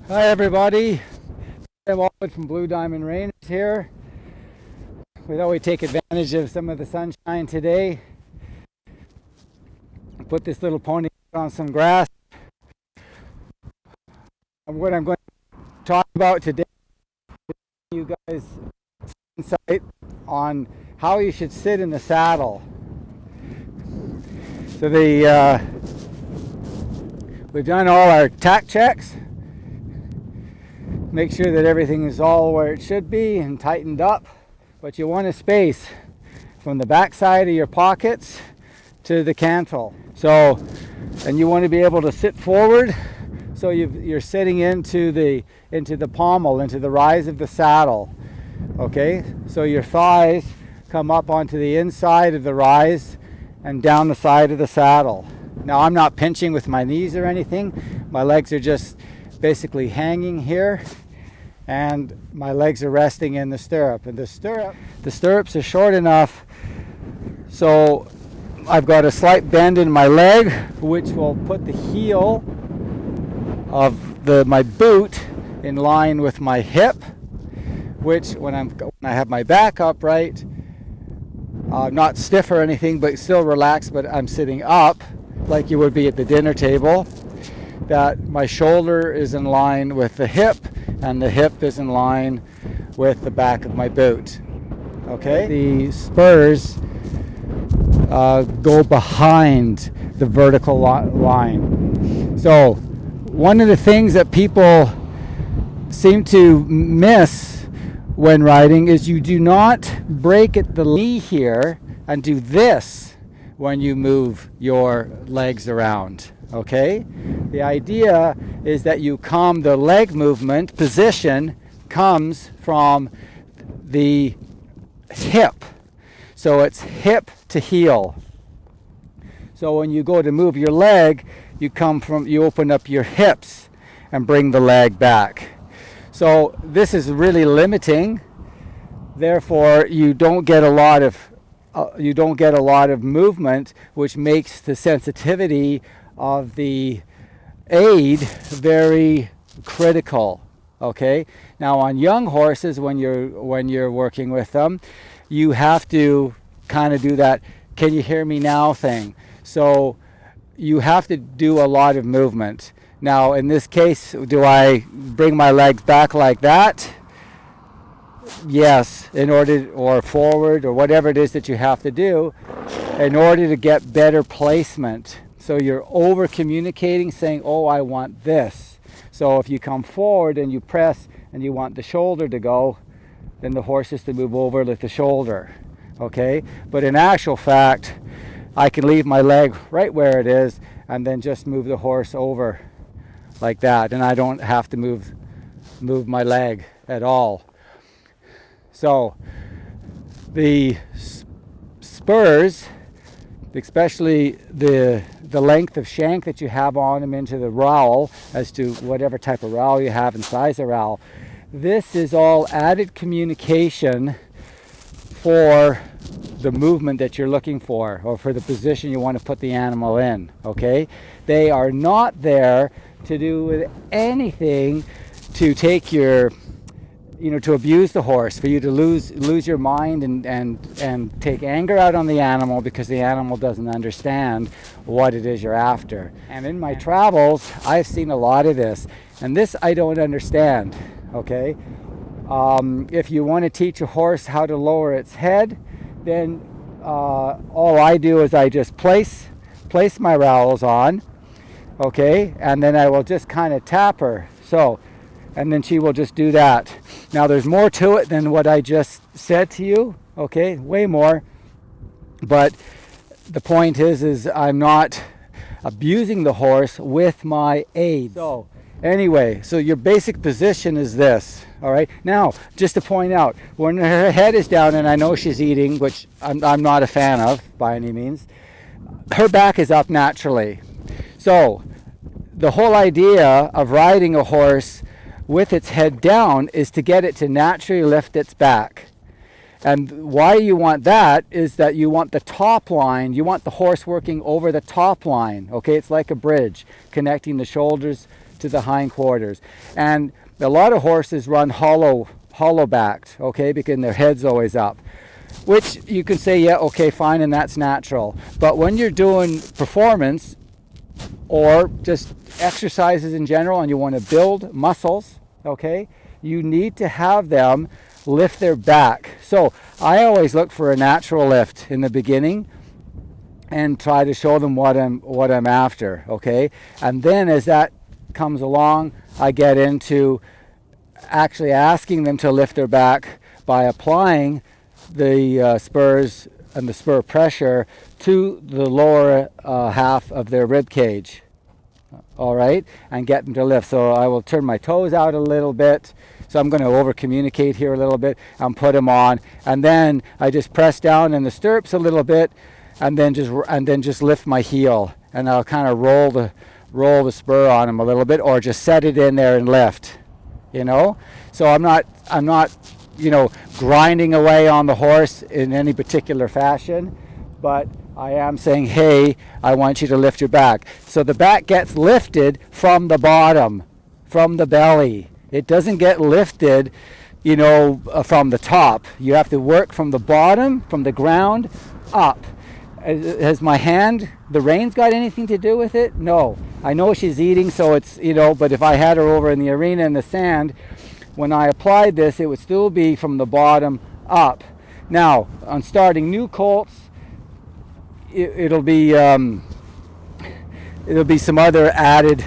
Hi everybody, I'm Walwood from Blue Diamond Rangers here. We thought we'd take advantage of some of the sunshine today. Put this little pony on some grass. And what I'm going to talk about today is you guys insight on how you should sit in the saddle. So we've done all our tack checks. Make sure that everything is all where it should be and tightened up. But you want a space from the back side of your pockets to the cantle. So, and you want to be able to sit forward. So you're sitting into the pommel, into the rise of the saddle. Okay, so your thighs come up onto the inside of the rise and down the side of the saddle. Now I'm not pinching with my knees or anything. My legs are just basically hanging here, and my legs are resting in the stirrup. And the stirrups are short enough so I've got a slight bend in my leg, which will put the heel of my boot in line with my hip, which when I have my back upright, not stiff or anything, but still relaxed, but I'm sitting up like you would be at the dinner table, that my shoulder is in line with the hip and the hip is in line with the back of my boot. Okay? The spurs go behind the vertical line. So one of the things that people seem to miss when riding is you do not break at the knee here and do this when you move your legs around. Okay? The idea is that the leg movement position comes from the hip. So it's hip to heel. So when you go to move your leg, you open up your hips and bring the leg back. So this is really limiting. Therefore, you don't get a lot of movement, which makes the sensitivity of the aid very critical. Okay, now on young horses, when you're working with them, you have to kind of do that "can you hear me now" thing. So you have to do a lot of movement. Now in this case, do I bring my legs back like that? Yes, or forward, or whatever it is that you have to do in order to get better placement. So you're over communicating, saying, oh, I want this. So if you come forward and you press and you want the shoulder to go, then the horse is to move over with the shoulder. Okay? But in actual fact, I can leave my leg right where it is and then just move the horse over like that. And I don't have to move my leg at all. So the spurs, especially the length of shank that you have on them into the rowel, as to whatever type of rowel you have and size of rowel, this is all added communication for the movement that you're looking for, or for the position you want to put the animal in. Okay, they are not there to do with anything to take your, to abuse the horse, for you to lose your mind and take anger out on the animal because the animal doesn't understand what it is you're after. And in my travels, I've seen a lot of this, and this I don't understand. Okay, if you want to teach a horse how to lower its head, then all I do is I just place my rowels on, okay, and then I will just kind of tap her. So, and then she will just do that. Now there's more to it than what I just said to you, okay, way more. But the point is I'm not abusing the horse with my aids. So anyway, so your basic position is this, all right? Now, just to point out, when her head is down, and I know she's eating, which I'm not a fan of by any means, her back is up naturally. So the whole idea of riding a horse with its head down is to get it to naturally lift its back. And why you want that is that you want the top line, you want the horse working over the top line. Okay, it's like a bridge connecting the shoulders to the hindquarters. And a lot of horses run hollow backed, okay, because their head's always up, which you can say, yeah, okay, fine, and that's natural. But when you're doing performance or just exercises in general and you want to build muscles, okay, you need to have them lift their back. So I always look for a natural lift in the beginning and try to show them what I'm after, okay? And then as that comes along, I get into actually asking them to lift their back by applying the spurs and the spur pressure to the lower half of their rib cage, all right, and get them to lift. So I will turn my toes out a little bit. So I'm going to over communicate here a little bit and put them on, and then I just press down in the stirrups a little bit, and then just lift my heel, and I'll kind of roll the spur on them a little bit, or just set it in there and lift, you know. So I'm not you know, grinding away on the horse in any particular fashion, but I am saying, hey, I want you to lift your back. So the back gets lifted from the bottom, from the belly. It doesn't get lifted, you know, from the top. You have to work from the bottom, from the ground, up. Has my hand, the reins, got anything to do with it? No. I know she's eating, so it's, you know, but if I had her over in the arena in the sand, when I applied this, it would still be from the bottom up. Now, on starting new colts, it'll be some other added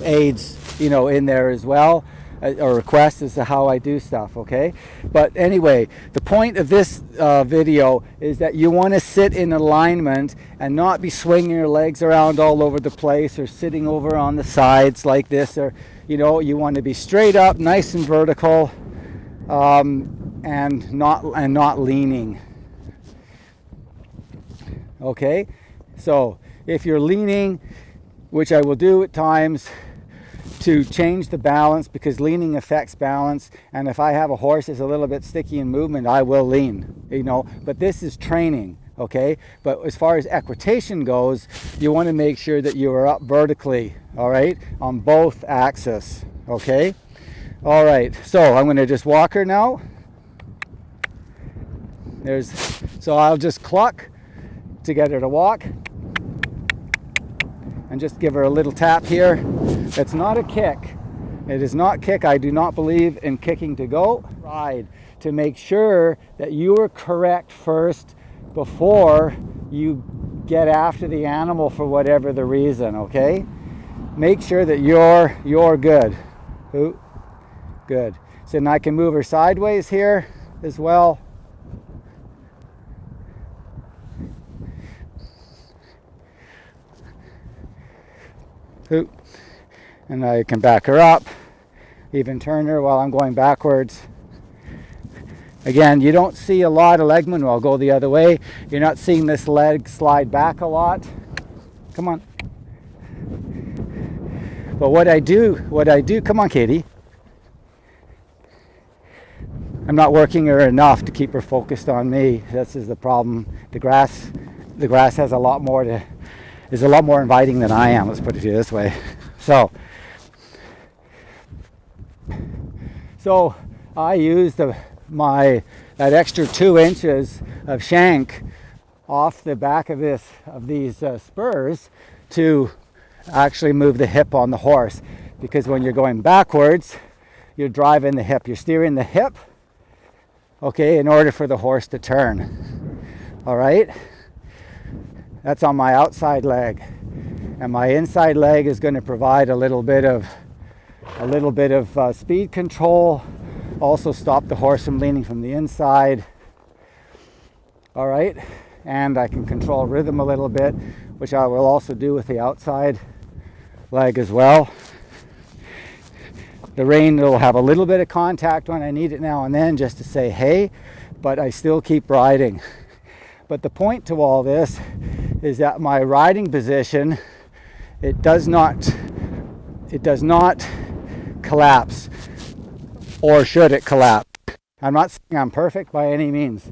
aids, you know, in there as well, or requests as to how I do stuff, okay? But anyway, the point of this video is that you want to sit in alignment and not be swinging your legs around all over the place or sitting over on the sides like this, or, you know, you want to be straight up, nice and vertical, and not leaning. Okay, so if you're leaning, which I will do at times to change the balance, because leaning affects balance, and if I have a horse that's a little bit sticky in movement, I will lean, you know, but this is training, okay? But as far as equitation goes, you want to make sure that you are up vertically, all right, on both axes, okay? All right, so I'm going to just walk her now. So I'll just cluck to get her to walk, and just give her a little tap here. It's not a kick. It is not kick. I do not believe in kicking to go. Ride to make sure that you are correct first before you get after the animal for whatever the reason, okay? Make sure that you're good. Ooh, good. So then I can move her sideways here as well. Ooh. And I can back her up, even turn her while I'm going backwards. Again, you don't see a lot of leg movement. I'll go the other way. You're not seeing this leg slide back a lot. Come on. But what I do, come on, Katie. I'm not working her enough to keep her focused on me. This is the problem. The grass has a lot more is a lot more inviting than I am. Let's put it this way. So I used that extra 2 inches of shank off the back of these spurs to actually move the hip on the horse, because when you're going backwards, you're driving the hip, you're steering the hip, okay, in order for the horse to turn. All right, that's on my outside leg, and my inside leg is going to provide a little bit of speed control, also stop the horse from leaning from the inside. All right, and I can control rhythm a little bit, which I will also do with the outside leg as well. The rein will have a little bit of contact when I need it now and then, just to say hey, but I still keep riding. But the point to all this is that my riding position, it does not collapse, or should it collapse. I'm not saying I'm perfect by any means,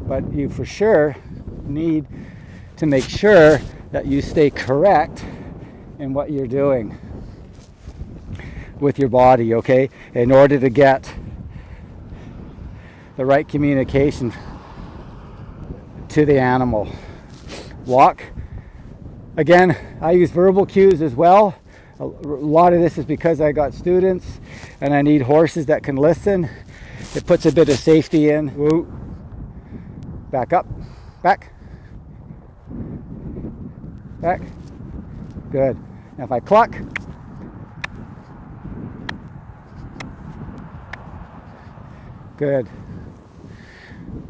but you for sure need to make sure that you stay correct in what you're doing. with your body, okay, in order to get the right communication to the animal. Walk. Again, I use verbal cues as well. A lot of this is because I got students and I need horses that can listen. It puts a bit of safety in. Woo. Back up. Back. Back. Good. Now if I cluck, good.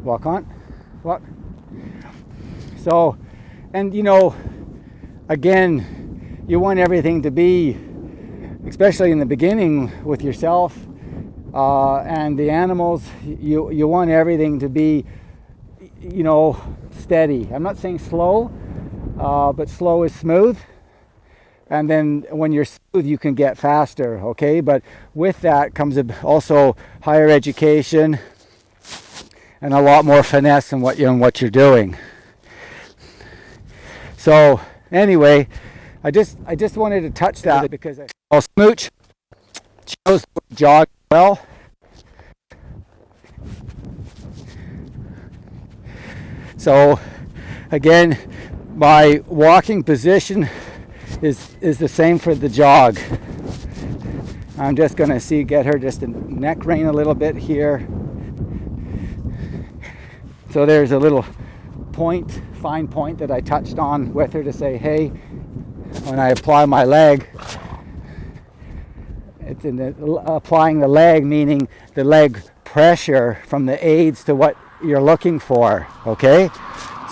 Walk on. Walk. So, and you know, again, you want everything to be, especially in the beginning with yourself and the animals, you want everything to be, you know, steady. I'm not saying slow, but slow is smooth. And then when you're smooth, you can get faster, okay? But with that comes also higher education and a lot more finesse in what you're doing. So anyway, I just wanted to touch that because I'll smooch, chose to jog well. So again, my walking position is the same for the jog. I'm just going to get her just to neck rein a little bit here. So there's a little fine point that I touched on with her to say, hey, when I apply my leg, it's applying the leg, meaning the leg pressure from the aids to what you're looking for, okay?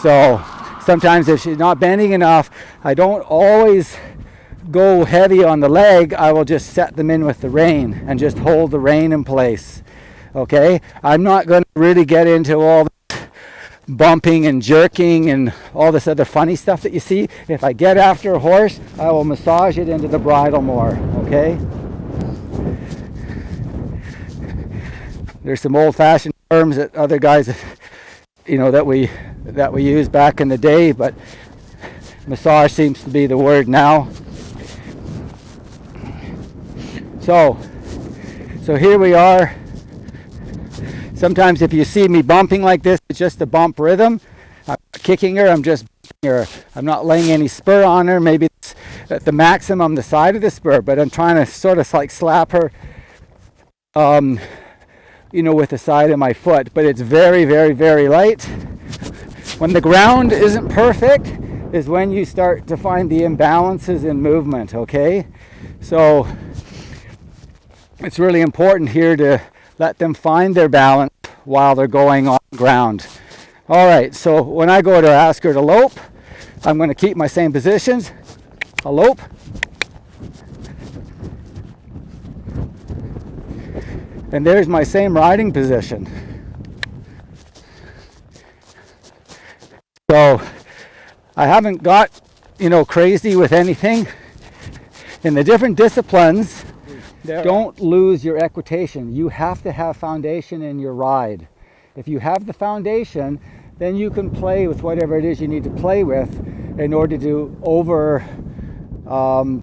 So sometimes if she's not bending enough, I don't always go heavy on the leg. I will just set them in with the rein and just hold the rein in place, okay? I'm not going to really get into all this bumping and jerking and all this other funny stuff that you see. If I get after a horse, I will massage it into the bridle more, okay? There's some old-fashioned terms that other guys, you know, that we used back in the day, but massage seems to be the word now. So here we are. Sometimes if you see me bumping like this, it's just a bump rhythm. I'm kicking her, I'm just bumping her. I'm not laying any spur on her. Maybe it's at the maximum the side of the spur, but I'm trying to sort of like slap her you know, with the side of my foot, but it's very, very, very light. When the ground isn't perfect is when you start to find the imbalances in movement, okay? So it's really important here to let them find their balance while they're going on the ground. All right, so when I go to ask her to lope, I'm going to keep my same positions. I'll lope. And there's my same riding position. So I haven't got, you know, crazy with anything. In the different disciplines, don't lose your equitation. You have to have foundation in your ride. If you have the foundation, then you can play with whatever it is you need to play with in order to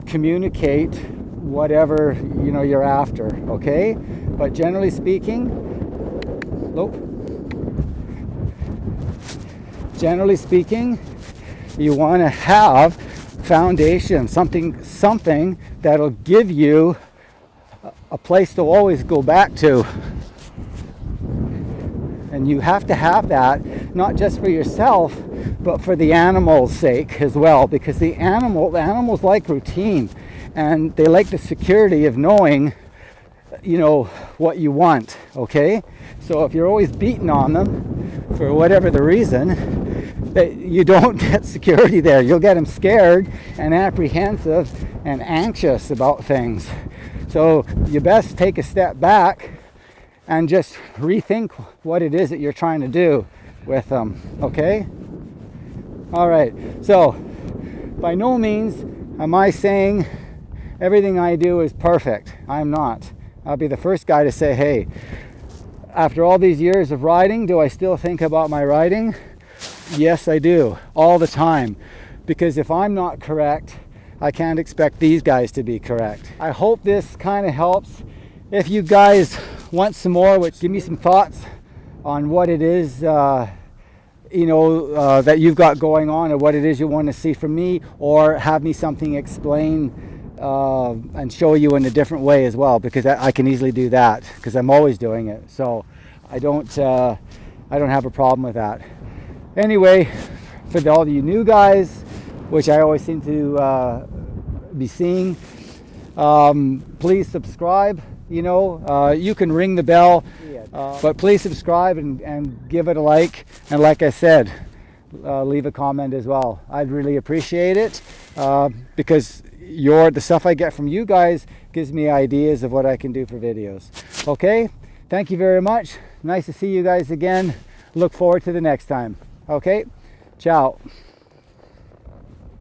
communicate whatever, you know, you're after, okay? But generally speaking, you want to have foundation, something that'll give you a place to always go back to. And you have to have that, not just for yourself, but for the animal's sake as well, because the animals like routine, and they like the security of knowing, you know, what you want, okay? So if you're always beating on them for whatever the reason, you don't get security there. You'll get them scared and apprehensive and anxious about things. So you best take a step back and just rethink what it is that you're trying to do with them, okay? All right, so by no means am I saying everything I do is perfect. I'm not. I'll be the first guy to say, hey, after all these years of riding, do I still think about my riding? Yes, I do, all the time. Because if I'm not correct, I can't expect these guys to be correct. I hope this kind of helps. If you guys want some more, give me some thoughts on what it is that you've got going on, or what it is you want to see from me, or have me something explain and show you in a different way as well, because I can easily do that, because I'm always doing it. So I don't have a problem with that. Anyway, for all of you new guys, which I always seem to be seeing, please subscribe. You can ring the bell, but please subscribe and give it a like. And like I said, leave a comment as well. I'd really appreciate it, because the stuff I get from you guys gives me ideas of what I can do for videos. Okay, thank you very much. Nice to see you guys again. Look forward to the next time. Okay, ciao.